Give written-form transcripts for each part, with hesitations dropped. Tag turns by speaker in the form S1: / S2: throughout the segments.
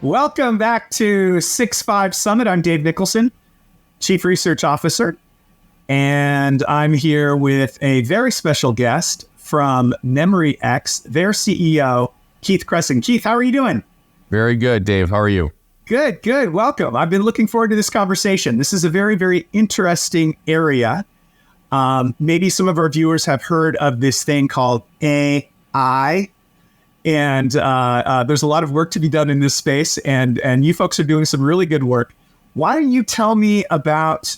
S1: Welcome back to SixFive Summit. I'm Dave Nicholson, Chief Research Officer, and I'm here with a very special guest from MemryX, their CEO, Keith Cresson. Keith, how are you doing?
S2: Very good, Dave. How are you?
S1: Good. Welcome. I've been looking forward to this conversation. This is a very, very interesting area. Maybe some of our viewers have heard of this thing called AI. And there's a lot of work to be done in this space, and you folks are doing some really good work. Why don't you tell me about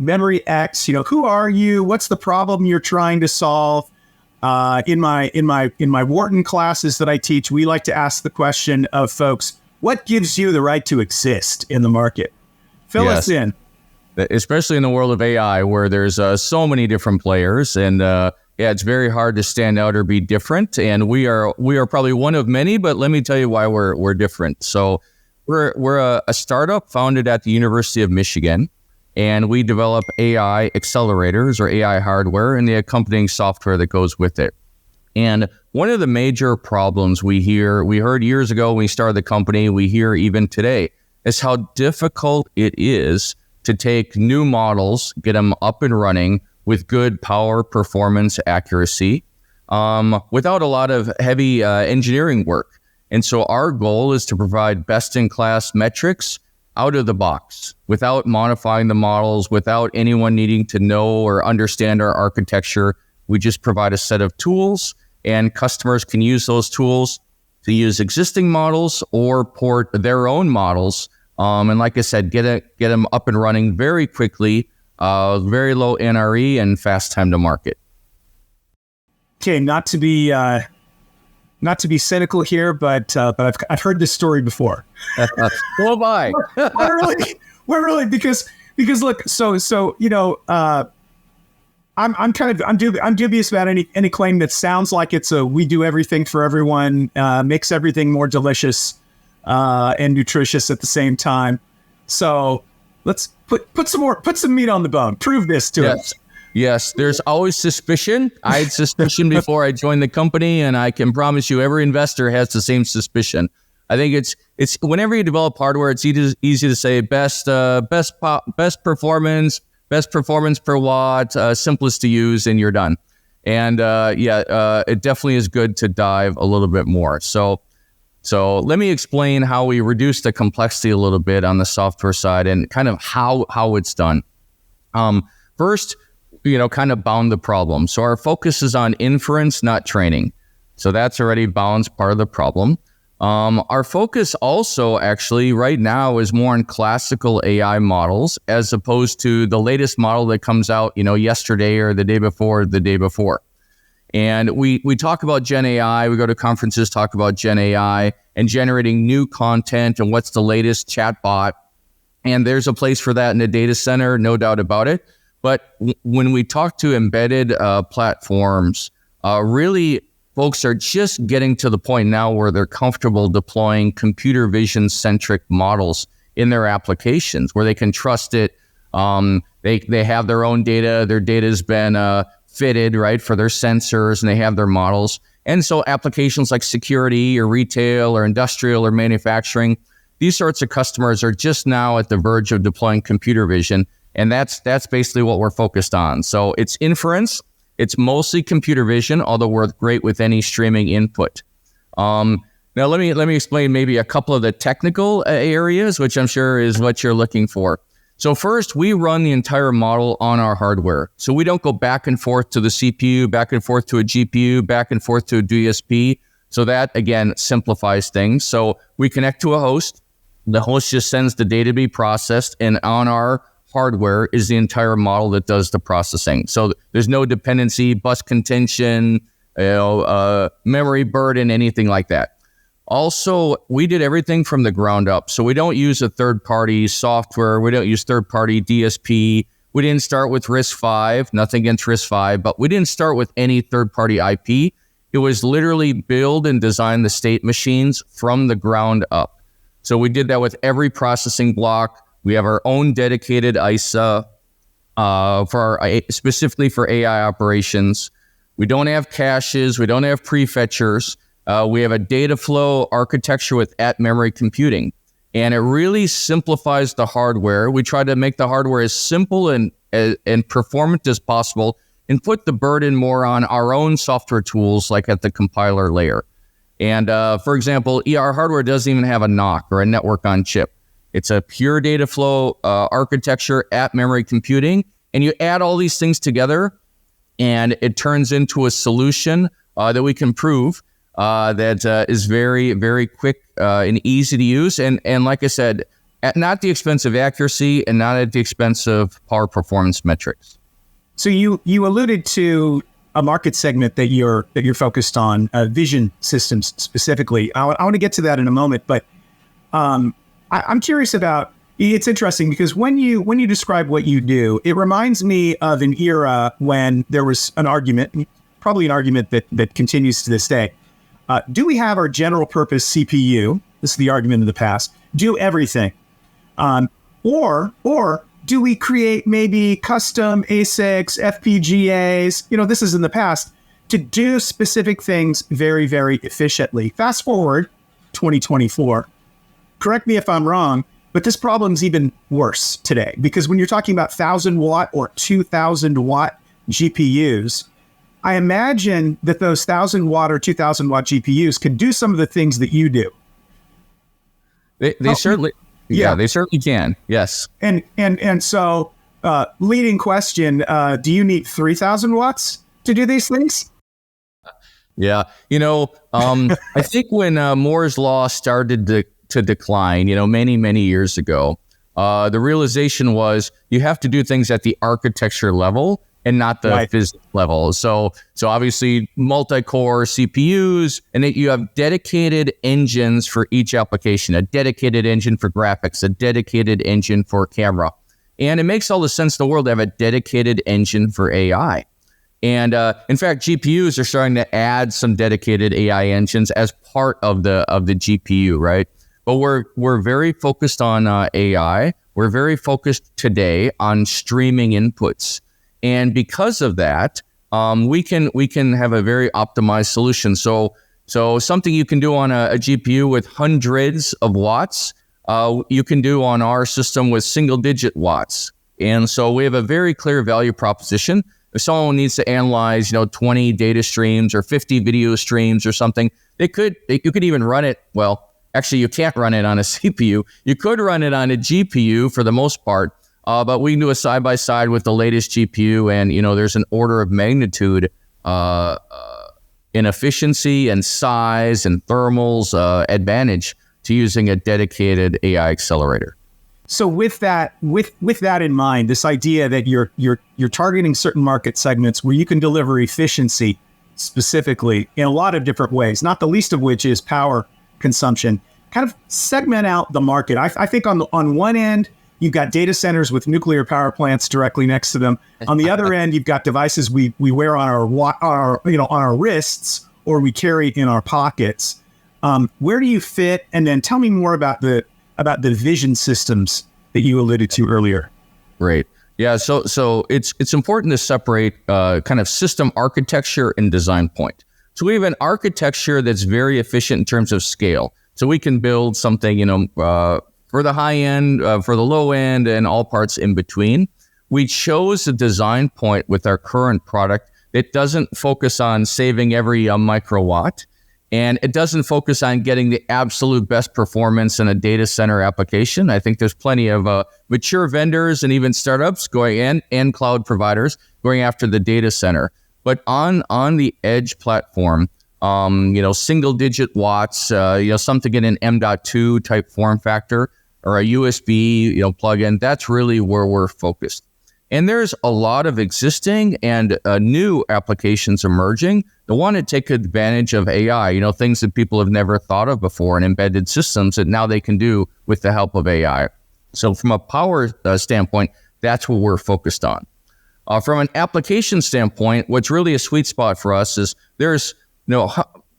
S1: MemryX? You know, who are you? What's the problem you're trying to solve? In my Wharton classes that I teach, we like to ask the question of folks: what gives you the right to exist in the market? Fill us in.
S2: Especially in the world of AI, where there's so many different players, and it's very hard to stand out or be different. And we are probably one of many, but let me tell you why we're different. So we're a startup founded at the University of Michigan, and we develop AI accelerators or AI hardware and the accompanying software that goes with it. And one of the major problems we heard years ago when we started the company, we hear even today, is how difficult it is to take new models, get them up and running with good power, performance, accuracy, without a lot of heavy engineering work. And so our goal is to provide best-in-class metrics out of the box, without modifying the models, without anyone needing to know or understand our architecture. We just provide a set of tools, and customers can use those tools to use existing models or port their own models. And like I said, get them up and running very quickly, very low NRE and fast time to market.
S1: Okay, not to be cynical here, but I've heard this story before.
S2: Oh my!
S1: we're really because look, so you know, I'm dubious about any claim that sounds like it's we do everything for everyone, makes everything more delicious and nutritious at the same time. So let's put some meat on the bone. Prove this to us.
S2: Yes, there's always suspicion. I had suspicion before I joined the company, and I can promise you every investor has the same suspicion. I think it's whenever you develop hardware, it's easy to say best performance per watt, simplest to use, and you're done. And it definitely is good to dive a little bit more. So let me explain how we reduce the complexity a little bit on the software side and kind of how it's done. First, kind of bound the problem. So our focus is on inference, not training. So that's already bounds part of the problem. Our focus also actually right now is more on classical AI models as opposed to the latest model that comes out, yesterday or the day before. And we talk about Gen AI, we go to conferences, talk about Gen AI and generating new content and what's the latest chatbot. And there's a place for that in the data center, no doubt about it. But when we talk to embedded platforms, really folks are just getting to the point now where they're comfortable deploying computer vision centric models in their applications where they can trust it. They have their own data. Their data has been fitted, right, for their sensors, and they have their models. And so applications like security or retail or industrial or manufacturing, these sorts of customers are just now at the verge of deploying computer vision. And that's basically what we're focused on. So it's inference. It's mostly computer vision, although we're great with any streaming input. Now let me explain maybe a couple of the technical areas, which I'm sure is what you're looking for. So first, we run the entire model on our hardware. So we don't go back and forth to the CPU, back and forth to a GPU, back and forth to a DSP. So that, again, simplifies things. So we connect to a host. The host just sends the data to be processed, and on our hardware is the entire model that does the processing. So there's no dependency, bus contention, memory burden, anything like that. Also, we did everything from the ground up. So we don't use a third-party software. We don't use third-party DSP. We didn't start with RISC-V, nothing against RISC-V, but we didn't start with any third-party IP. It was literally build and design the state machines from the ground up. So we did that with every processing block. We have our own dedicated ISA specifically for AI operations. We don't have caches. We don't have prefetchers. We have a data flow architecture with at-memory computing. And it really simplifies the hardware. We try to make the hardware as simple and performant as possible, and put the burden more on our own software tools, like at the compiler layer. And for example, our hardware doesn't even have a NOC, or a network on chip. It's a pure data flow architecture at memory computing. And you add all these things together, and it turns into a solution that we can prove that is very, very quick and easy to use. And like I said, at not the expense of accuracy and not at the expense of power performance metrics.
S1: So you alluded to a market segment that you're focused on, vision systems specifically. I want to get to that in a moment, but I'm curious about. It's interesting because when you describe what you do, it reminds me of an era when there was an argument, probably an argument that continues to this day. Do we have our general purpose CPU? This is the argument of the past. Do everything, or do we create maybe custom ASICs, FPGAs? This is in the past, to do specific things very, very efficiently. Fast forward 2024. Correct me if I'm wrong, but this problem's even worse today, because when you're talking about 1,000-watt or 2,000-watt GPUs, I imagine that those 1,000-watt or 2,000-watt GPUs can do some of the things that you do.
S2: They certainly, they certainly can. Yes.
S1: And so, leading question: do you need 3,000 watts to do these things?
S2: Yeah, I think when Moore's law started to decline, many years ago, the realization was you have to do things at the architecture level and not the physics level. So obviously multi-core CPUs, and that you have dedicated engines for each application, a dedicated engine for graphics, a dedicated engine for camera. And it makes all the sense in the world to have a dedicated engine for AI. And in fact, GPUs are starting to add some dedicated AI engines as part of the GPU, right? But we're very focused on AI. We're very focused today on streaming inputs. And because of that, we can have a very optimized solution. So something you can do on a GPU with hundreds of watts, you can do on our system with single-digit watts. And so we have a very clear value proposition. If someone needs to analyze, 20 data streams or 50 video streams or something, you could even run it. Well, actually, you can't run it on a CPU. You could run it on a GPU for the most part. But we can do a side-by-side with the latest GPU, and, there's an order of magnitude in efficiency and size and thermals advantage to using a dedicated AI accelerator.
S1: So with that in mind, this idea that you're targeting certain market segments where you can deliver efficiency specifically in a lot of different ways, not the least of which is power consumption, kind of segment out the market. I think on one end, you've got data centers with nuclear power plants directly next to them. On the other end, you've got devices we wear on our wrists or we carry in our pockets. Where do you fit? And then tell me more about the vision systems that you alluded to earlier.
S2: Great. Yeah. So it's important to separate kind of system architecture and design point. So we have an architecture that's very efficient in terms of scale. So we can build something, for the high end, for the low end, and all parts in between. We chose a design point with our current product that doesn't focus on saving every microwatt, and it doesn't focus on getting the absolute best performance in a data center application. I think there's plenty of mature vendors and even startups going and cloud providers going after the data center. But on the edge platform, single digit watts, something in an M.2 type form factor, or a USB, plug-in, that's really where we're focused. And there's a lot of existing and new applications emerging that want to take advantage of AI, things that people have never thought of before, and embedded systems that now they can do with the help of AI. So from a power standpoint, that's what we're focused on. From an application standpoint, what's really a sweet spot for us is there's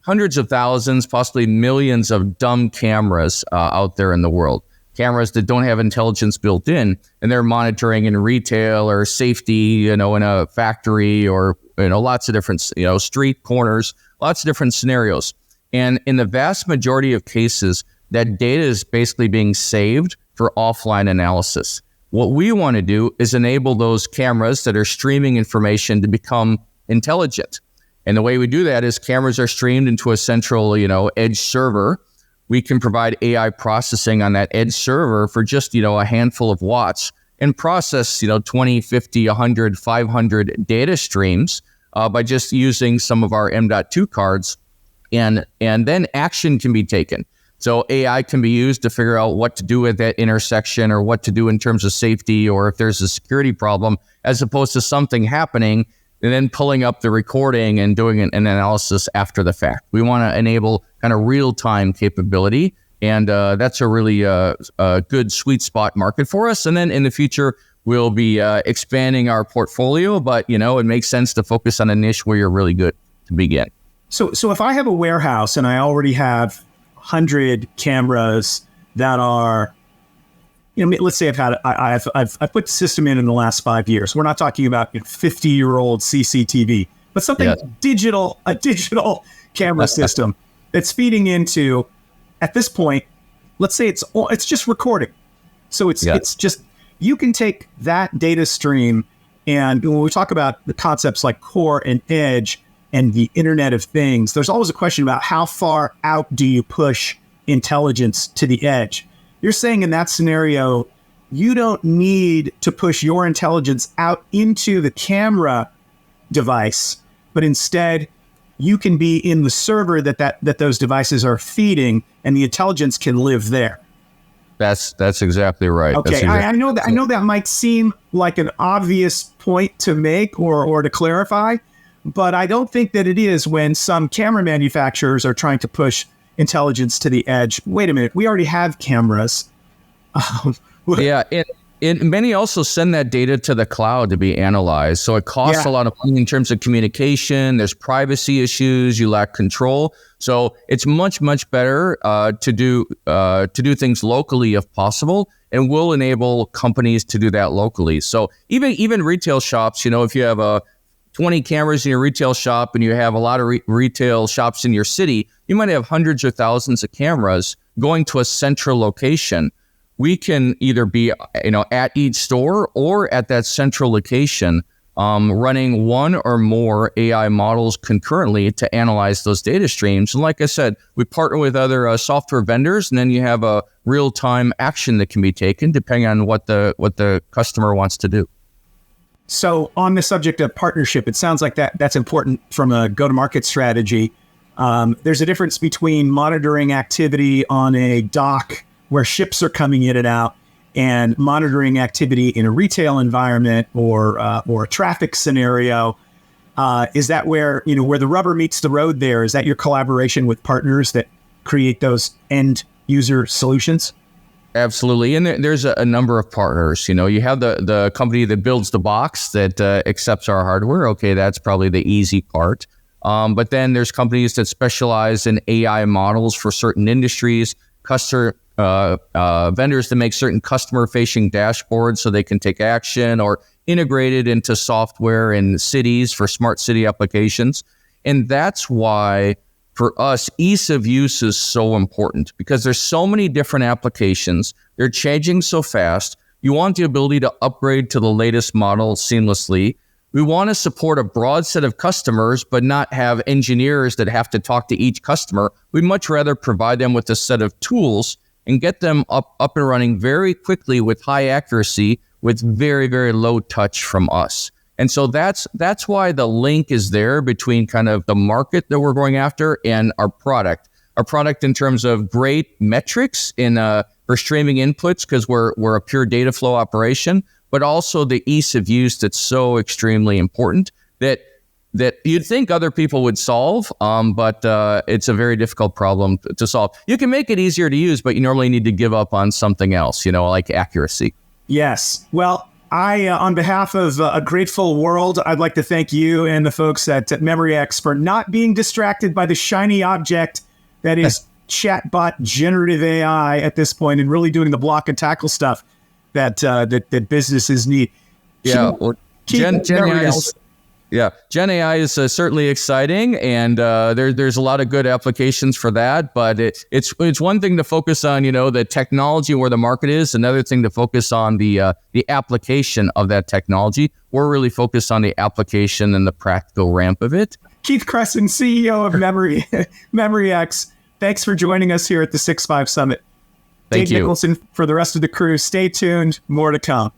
S2: hundreds of thousands, possibly millions of dumb cameras out there in the world. Cameras that don't have intelligence built in, and they're monitoring in retail or safety, in a factory, or lots of different, street corners, lots of different scenarios. And in the vast majority of cases, that data is basically being saved for offline analysis. What we want to do is enable those cameras that are streaming information to become intelligent. And the way we do that is cameras are streamed into a central, edge server. We can provide AI processing on that edge server for just, a handful of watts and process, 20, 50, 100, 500 data streams by just using some of our M.2 cards. And then action can be taken. So AI can be used to figure out what to do at that intersection or what to do in terms of safety or if there's a security problem, as opposed to something happening and then pulling up the recording and doing an analysis after the fact. We want to enable kind of real-time capability, and that's a really good sweet spot market for us. And then in the future, we'll be expanding our portfolio, but, it makes sense to focus on a niche where you're really good to begin.
S1: So if I have a warehouse and I already have 100 cameras that are, let's say I've put the system in the last 5 years. We're not talking about 50-year-old CCTV, but something a digital camera system that's feeding into, at this point, let's say it's just recording. So it's just, you can take that data stream, and when we talk about the concepts like core and edge and the Internet of Things, there's always a question about how far out do you push intelligence to the edge. You're saying in that scenario, you don't need to push your intelligence out into the camera device, but instead you can be in the server that those devices are feeding, and the intelligence can live there.
S2: That's exactly right.
S1: Okay, I know that might seem like an obvious point to make or to clarify, but I don't think that it is when some camera manufacturers are trying to push intelligence to the edge. Wait a minute, we already have cameras.
S2: And many also send that data to the cloud to be analyzed. So it costs a lot of money in terms of communication. There's privacy issues. You lack control. So it's much, much better to do things locally if possible, and we'll enable companies to do that locally. So even retail shops, if you have 20 cameras in your retail shop and you have a lot of retail shops in your city, you might have hundreds or thousands of cameras going to a central location. We can either be, at each store or at that central location, running one or more AI models concurrently to analyze those data streams. And like I said, we partner with other software vendors, and then you have a real-time action that can be taken depending on what the customer wants to do.
S1: So on the subject of partnership, it sounds like that's important from a go-to-market strategy. There's a difference between monitoring activity on a dock where ships are coming in and out, and monitoring activity in a retail environment or a traffic scenario. Is that where the rubber meets the road there? Is that your collaboration with partners that create those end user solutions?
S2: Absolutely. And there's a number of partners. You have the company that builds the box that accepts our hardware. Okay, that's probably the easy part. But then there's companies that specialize in AI models for certain industries, vendors that make certain customer-facing dashboards so they can take action, or integrated into software in cities for smart city applications. And that's why, for us, ease of use is so important, because there's so many different applications. They're changing so fast. You want the ability to upgrade to the latest model seamlessly. We want to support a broad set of customers, but not have engineers that have to talk to each customer. We'd much rather provide them with a set of tools and get them up and running very quickly with high accuracy, with very, very low touch from us. And so that's why the link is there between kind of the market that we're going after and our product. Our product in terms of great metrics for streaming inputs, because we're a pure data flow operation, but also the ease of use that's so extremely important that you'd think other people would solve, but it's a very difficult problem to solve. You can make it easier to use, but you normally need to give up on something else, like accuracy.
S1: Yes. Well, on behalf of a grateful world, I'd like to thank you and the folks at MemryX for not being distracted by the shiny object that is chatbot generative AI at this point, and really doing the block and tackle stuff that businesses need.
S2: Yeah. Gen AI Yeah, Gen AI is certainly exciting, and there's a lot of good applications for that. But it's one thing to focus on, the technology where the market is. Another thing to focus on the application of that technology. We're really focused on the application and the practical ramp of it.
S1: Keith Cresson, CEO of MemryX. Thanks for joining us here at the SixFive Summit.
S2: Thank
S1: Dave
S2: you.
S1: Nicholson for the rest of the crew. Stay tuned. More to come.